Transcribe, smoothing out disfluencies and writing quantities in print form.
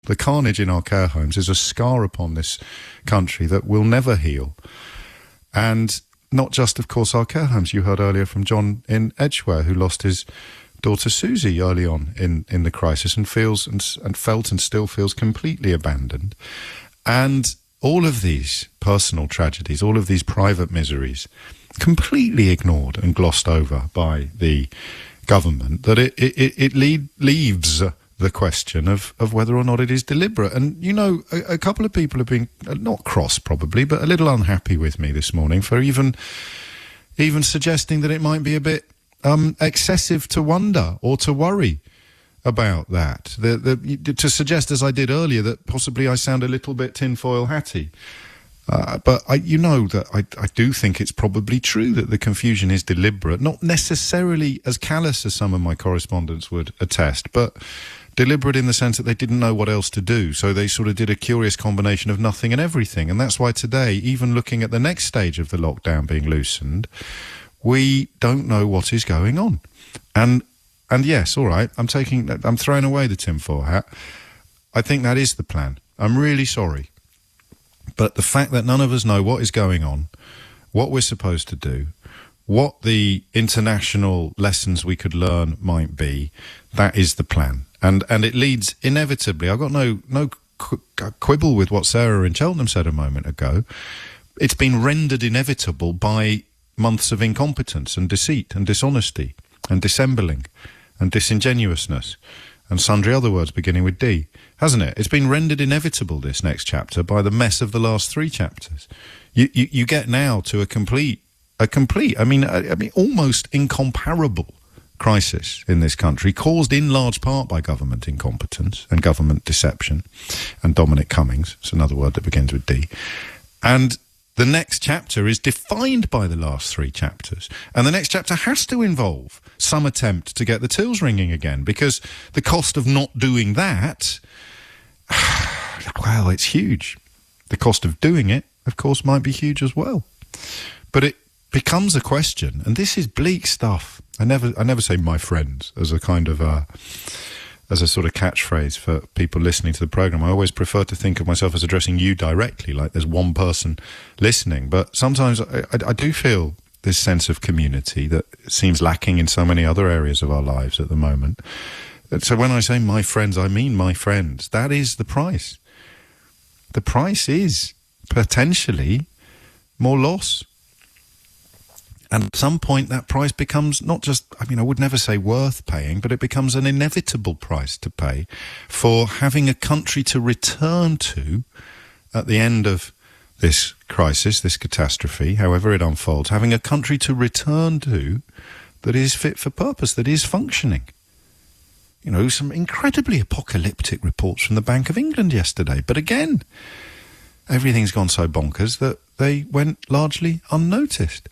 The carnage in our care homes is a scar upon this country that will never heal. And not just, of course, our care homes. You heard earlier from John in Edgware, who lost his daughter Susie early on in the crisis and feels and felt and still feels completely abandoned. And all of these personal tragedies, all of these private miseries, completely ignored and glossed over by the government, that it leaves the question of whether or not it is deliberate. And, you know, a couple of people have been, not cross probably, but a little unhappy with me this morning for even suggesting that it might be a bit excessive to wonder or to worry about that. To suggest, as I did earlier, that possibly I sound a little bit tinfoil hatty. But I do think it's probably true that the confusion is deliberate, not necessarily as callous as some of my correspondents would attest, but deliberate in the sense that they didn't know what else to do. So they sort of did a curious combination of nothing and everything. And that's why today, even looking at the next stage of the lockdown being loosened, we don't know what is going on. And yes, all right, I'm throwing away the tinfoil hat. I think that is the plan. I'm really sorry. But the fact that none of us know what is going on, what we're supposed to do, what the international lessons we could learn might be, that is the plan. And it leads inevitably. I've got no quibble with what Sarah in Cheltenham said a moment ago. It's been rendered inevitable by months of incompetence and deceit and dishonesty and dissembling and disingenuousness and sundry other words beginning with D, hasn't it? It's been rendered inevitable, this next chapter, by the mess of the last three chapters. You get now to a complete, I mean, almost incomparable crisis in this country, caused in large part by government incompetence and government deception. And Dominic Cummings, it's another word that begins with D. And the next chapter is defined by the last three chapters. And the next chapter has to involve some attempt to get the tills ringing again, because the cost of not doing that, well, it's huge. The cost of doing it, of course, might be huge as well. But it becomes a question, and this is bleak stuff. I never say my friends as a kind of as a sort of catchphrase for people listening to the programme. I always prefer to think of myself as addressing you directly, like there's one person listening. But sometimes I do feel this sense of community that seems lacking in so many other areas of our lives at the moment. So when I say my friends, I mean my friends. That is the price. The price is potentially more loss. And at some point that price becomes not just, I would never say worth paying, but it becomes an inevitable price to pay for having a country to return to at the end of this crisis, this catastrophe, however it unfolds, having a country to return to that is fit for purpose, that is functioning. You know, some incredibly apocalyptic reports from the Bank of England yesterday. But again, everything's gone so bonkers that they went largely unnoticed.